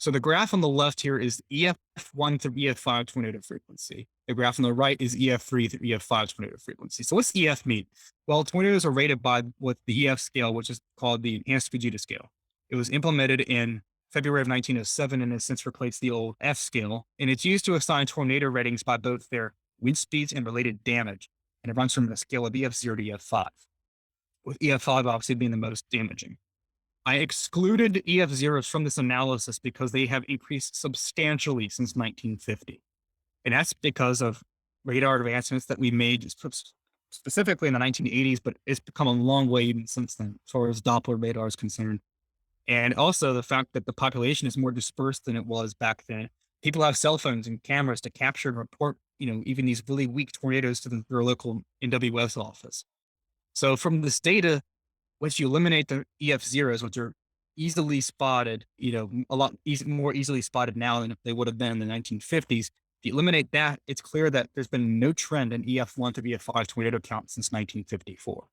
So the graph on the left here is EF1 through EF5 tornado frequency. The graph on the right is EF3 through EF5 tornado frequency. So what's EF mean? Well, tornadoes are rated by what the EF scale, which is called the Enhanced Fujita scale. It was implemented in February of 1907 and has since replaced the old F scale. And it's used to assign tornado ratings by both their wind speeds and related damage. And it runs from a scale of EF0 to EF5, with EF5 obviously being the most damaging. I excluded EF zeros from this analysis because they have increased substantially since 1950. And that's because of radar advancements that we made specifically in the 1980s, but it's become a long way even since then, as far as Doppler radar is concerned. And also the fact that the population is more dispersed than it was back then. People have cell phones and cameras to capture and report, even these really weak tornadoes to their local NWS office. So from this data, once you eliminate the EF zeros, which are easily spotted, a lot more easily spotted now than if they would have been in the 1950s. If you eliminate that, it's clear that there's been no trend in EF1 to EF5 tornado count since 1954.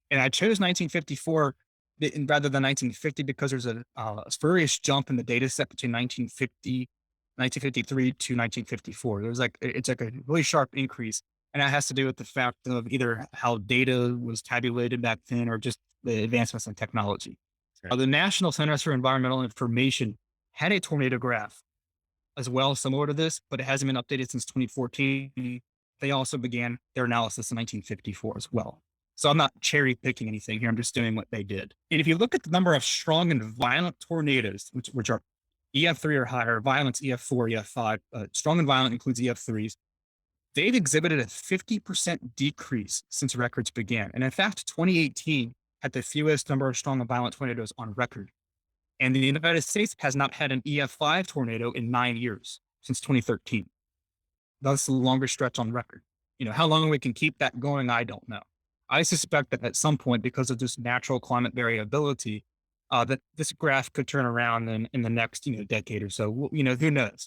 And I chose 1954 rather than 1950 because there's a spurious jump in the data set between 1953 to 1954. It's like a really sharp increase. And that has to do with the fact of either how data was tabulated back then or just the advancements in technology. Right. The National Centers for Environmental Information had a tornado graph as well, similar to this, but it hasn't been updated since 2014. They also began their analysis in 1954 as well. So I'm not cherry picking anything here. I'm just doing what they did. And if you look at the number of strong and violent tornadoes, which are EF3 or higher, violence EF4, EF5, strong and violent includes EF3s. They've exhibited a 50% decrease since records began. And in fact, 2018 had the fewest number of strong and violent tornadoes on record. And the United States has not had an EF5 tornado in 9 years, since 2013. That's the longest stretch on record. How long we can keep that going, I don't know. I suspect that at some point, because of just natural climate variability, that this graph could turn around in the next, decade or so. Who knows?